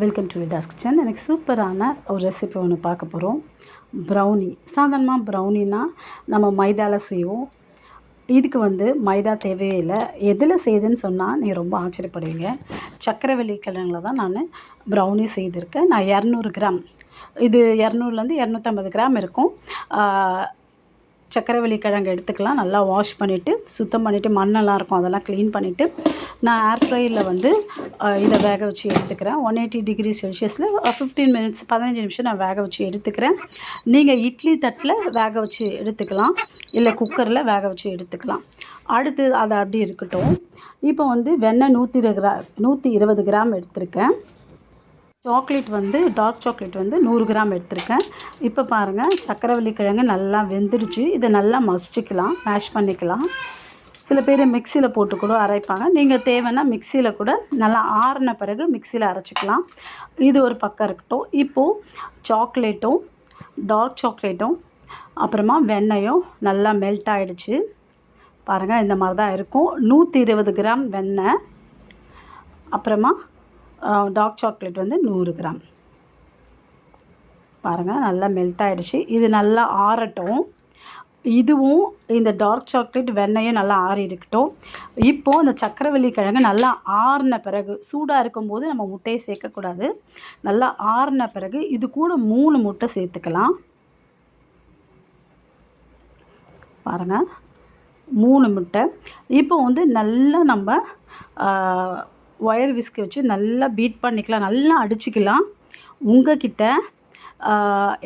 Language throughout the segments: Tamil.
Welcome to விடாஸ் kitchen. எனக்கு சூப்பரான ஒரு ரெசிபி ஒன்று பார்க்க போகிறோம். ப்ரௌனி. சாதாரணமாக ப்ரௌனினா நம்ம மைதாவில் செய்வோம். இதுக்கு மைதா தேவையே இல்லை. எதில் செய்யுதுன்னு சொன்னால் நீங்கள் ரொம்ப ஆச்சரியப்படுவீங்க. சக்கரவள்ளி கிழங்குல தான் நான் ப்ரௌனி செய்திருக்கேன். நான் 200 கிராம், இது 200லேருந்து 250 கிராம் இருக்கும். சக்கரவள்ளி கிழங்கு எடுத்துக்கலாம். நல்லா வாஷ் பண்ணிவிட்டு சுத்தம் பண்ணிவிட்டு மண்ணெல்லாம் இருக்கும் அதெல்லாம் க்ளீன் பண்ணிவிட்டு நான் ஏர் ஃப்ரையரில் இதை வேக வச்சு எடுத்துக்கிறேன். 180 டிகிரி செல்சியஸில் 15 மினிட்ஸ் 15 நிமிஷம் நான் வேக வச்சு எடுத்துக்கிறேன். நீங்கள் இட்லி தட்டில் வேக வச்சு எடுத்துக்கலாம், இல்லை குக்கரில் வேக வச்சு எடுத்துக்கலாம். அடுத்து அது அப்படி இருக்கட்டும். இப்போ வெண்ணெய் 120 கிராம் எடுத்திருக்கேன். சாக்லேட் டார்க் சாக்லேட் 100 கிராம் எடுத்திருக்கேன். இப்போ பாருங்கள், சக்கரவள்ளி கிழங்கு நல்லா வெந்துடுச்சு. இதை நல்லா மசிச்சுக்கலாம், மேஷ் பண்ணிக்கலாம். சில பேர் மிக்சியில் போட்டு கூட அரைப்பாங்க. நீங்கள் தேவைன்னா மிக்சியில் கூட நல்லா ஆறின பிறகு மிக்சியில் அரைச்சிக்கலாம். இது ஒரு பக்கம் இருக்கட்டும். இப்போது சாக்லேட்டும் டார்க் சாக்லேட்டும் அப்புறமா வெண்ணெயும் நல்லா மெல்ட் ஆகிடுச்சு. பாருங்கள், இந்த மாதிரி தான் இருக்கும். 120 கிராம் வெண்ணெய், அப்புறமா டார்க் சாக்லேட் 100 கிராம். பாருங்கள், நல்லா மெல்ட் ஆகிடுச்சு. இது நல்லா ஆறட்டும். இதுவும் இந்த டார்க் சாக்லேட் வெண்ணெயும் நல்லா ஆறி இருக்கட்டும். இப்போது இந்த சக்கரவள்ளி கிழங்கு நல்லா ஆறின பிறகு, சூடாக இருக்கும்போது நம்ம முட்டையை சேர்க்கக்கூடாது. நல்லா ஆறின பிறகு இது கூட 3 முட்டை சேர்த்துக்கலாம். பாருங்கள், 3 முட்டை. இப்போ நல்லா நம்ம ஒயர் விஸ்க் வச்சு நல்லா பீட் பண்ணிக்கலாம், நல்லா அடிச்சுக்கலாம். உங்கள்கிட்ட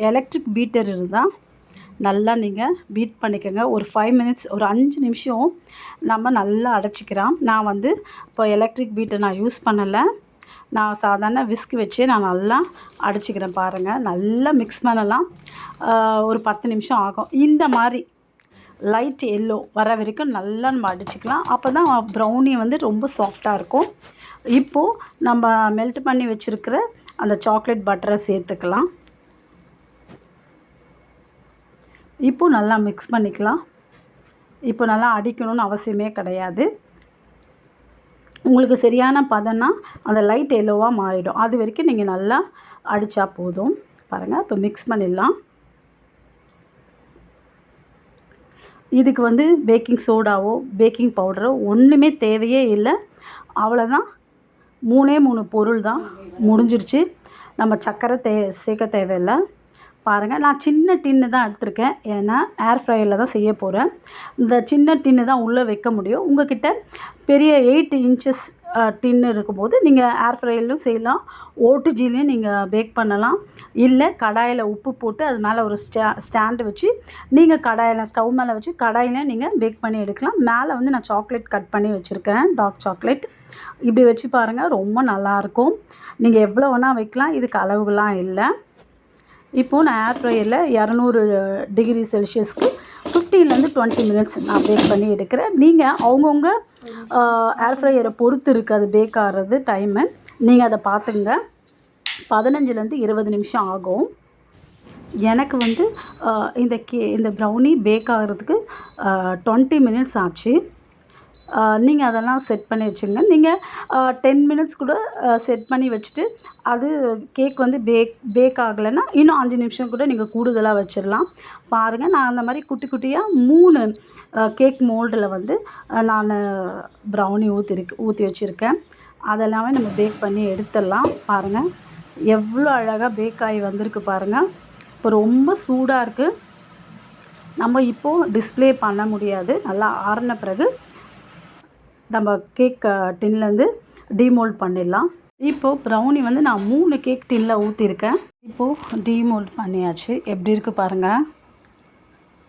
எலக்ட்ரிக் பீட்டர் இருந்தால் நல்லா நீங்கள் பீட் பண்ணிக்கோங்க. ஒரு 5 மினிட்ஸ், ஒரு 5 நிமிஷம் நம்ம நல்லா அடைச்சிக்கிறோம். நான் இப்போ எலக்ட்ரிக் பீட்டர் நான் யூஸ் பண்ணலை. நான் சாதாரண விஸ்க் வச்சே நான் நல்லா அடிச்சுக்கிறேன். பாருங்கள், நல்லா மிக்ஸ் பண்ணலாம். ஒரு 10 நிமிஷம் ஆகும். இந்த மாதிரி லைட் எல்லோ வர வரைக்கும் நல்லா நம்ம அடிச்சுக்கலாம். அப்போ தான் ப்ரௌனி ரொம்ப சாஃப்டாக இருக்கும். இப்போது நம்ம மெல்ட் பண்ணி வச்சுருக்கிற அந்த சாக்லேட் பட்டரை சேர்த்துக்கலாம். இப்போது நல்லா மிக்ஸ் பண்ணிக்கலாம். இப்போ நல்லா அடிக்கணும்னு அவசியமே கிடையாது. உங்களுக்கு சரியான பதம்னா அந்த லைட் எல்லோவாக மாறிடும். அது வரைக்கும் நீங்கள் நல்லா அடித்தா போதும். பாருங்கள், இப்போ மிக்ஸ் பண்ணிடலாம். இதுக்கு பேக்கிங் சோடாவோ பேக்கிங் பவுடரோ ஒன்றுமே தேவையே இல்லை. அவ்வளோதான், 3 பொருள் தான், முடிஞ்சிருச்சு. நம்ம சர்க்கரை சேர்க்க தேவையில்லை. பாருங்கள், நான் சின்ன டின்னு தான் எடுத்திருக்கேன். ஏன்னா ஏர் ஃப்ரையரில் தான் செய்ய போகிறேன். இந்த சின்ன டின்னு தான் உள்ளே வைக்க முடியும். உங்கள்கிட்ட பெரிய 8 இன்ச்சஸ் டின்னு இருக்கும்போது நீங்கள் ஏர் ஃப்ரையர்லையும் செய்யலாம், ஓடிஜிலையும் நீங்கள் பேக் பண்ணலாம். இல்லை கடாயில் உப்பு போட்டு அது மேலே ஒரு ஸ்டாண்டு வச்சு நீங்கள் கடாயில் ஸ்டவ் மேலே வச்சு கடாயில் நீங்கள் பேக் பண்ணி எடுக்கலாம். மேலே நான் சாக்லேட் கட் பண்ணி வச்சுருக்கேன், டார்க் சாக்லேட். இப்படி வச்சு பாருங்கள், ரொம்ப நல்லாயிருக்கும். நீங்கள் எவ்வளோ வேணால் வைக்கலாம், இதுக்கு அளவுகளாம் இல்லை. இப்போது நான் ஏர் ஃப்ரையரில் 200 டிகிரி செல்சியஸ்க்கு 15லேருந்து 20 மினிட்ஸ் நான் பேக் பண்ணி எடுக்கிறேன். நீங்கள் அவங்கவுங்க ஏர் ஃப்ரையரை பொறுத்து இருக்குது அது பேக் ஆகிறது டைமு. நீங்கள் அதை பார்த்துங்க. 15லேருந்து 20 நிமிஷம் ஆகும். எனக்கு இந்த ப்ரௌனி பேக் ஆகிறதுக்கு 20 மினிட்ஸ் ஆச்சு. நீங்கள் அதெல்லாம் செட் பண்ணி வச்சுங்க. நீங்கள் 10 மினிட்ஸ் கூட செட் பண்ணி வச்சுட்டு அது கேக் பேக் ஆகலைன்னா இன்னும் 5 நிமிஷம் கூட நீங்கள் கூடுதலாக வச்சிடலாம். பாருங்கள், நான் அந்த மாதிரி குட்டி குட்டியாக 3 கேக் மோல்டில் நான் ப்ரௌனி ஊற்றி வச்சுருக்கேன். அதெல்லாமே நம்ம பேக் பண்ணி எடுத்துடலாம். பாருங்கள், எவ்வளோ அழகாக பேக் ஆகி வந்திருக்கு பாருங்கள். இப்போ ரொம்ப சூடாக இருக்குது. நம்ம இப்போது டிஸ்ப்ளே பண்ண முடியாது. நல்லா ஆறின பிறகு நம்ம கேக் டின்லேருந்து டீமோல்ட் பண்ணிடலாம். இப்போது ப்ரௌனி நான் 3 கேக் டின்னில் ஊற்றிருக்கேன். இப்போது டீமோல்ட் பண்ணியாச்சு. எப்படி இருக்குது பாருங்கள்,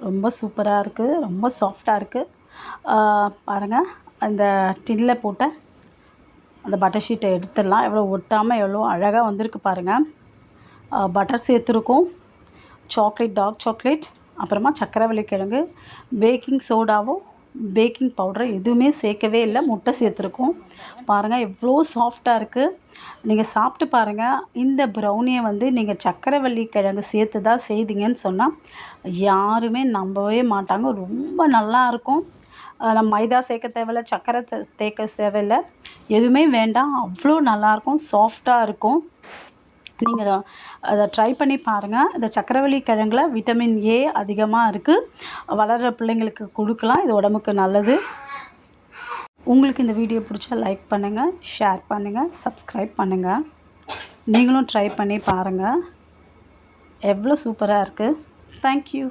ரொம்ப சூப்பராக இருக்குது, ரொம்ப சாஃப்டாக இருக்குது. பாருங்கள், அந்த டின்னில் போட்ட அந்த பட்டர் ஷீட்டை எடுத்துடலாம். எவ்வளோ ஒட்டாமல் எவ்வளோ அழகாக வந்திருக்கு பாருங்கள். பட்டர் சேர்த்துருக்கோம், சாக்லேட் டார்க் சாக்லேட், அப்புறமா சக்கரவள்ளி கிழங்கு, பேக்கிங் சோடாவோ பேக்கிங் பவுடர் எதுவுமே சேர்க்கவே இல்லை, முட்டை சேர்த்துருக்கோம். பாருங்கள், எவ்வளோ சாஃப்டாக இருக்குது. நீங்கள் சாப்பிட்டு பாருங்கள். இந்த ப்ரௌனியை நீங்கள் சக்கரவள்ளி கிழங்கு சேர்த்து தான் செய்தீங்கன்னு சொன்னால் யாருமே நம்பவே மாட்டாங்க. ரொம்ப நல்லாயிருக்கும். நம்ம மைதா சேர்க்க தேவையில்லை, சர்க்கரை தேக்க தேவையில்லை, எதுவுமே வேண்டாம். அவ்வளோ நல்லாயிருக்கும், சாஃப்டாக இருக்கும். நீங்கள் அதை ட்ரை பண்ணி பாருங்கள். இந்த சக்கரவள்ளி கிழங்குல விட்டமின் ஏ அதிகமாக இருக்குது. வளர்கிற பிள்ளைங்களுக்கு கொடுக்கலாம். இது உடம்புக்கு நல்லது. உங்களுக்கு இந்த வீடியோ பிடிச்சா லைக் பண்ணுங்கள், ஷேர் பண்ணுங்கள், சப்ஸ்கிரைப் பண்ணுங்கள். நீங்களும் ட்ரை பண்ணி பாருங்கள். எவ்வளோ சூப்பராக இருக்குது. தேங்க்யூ.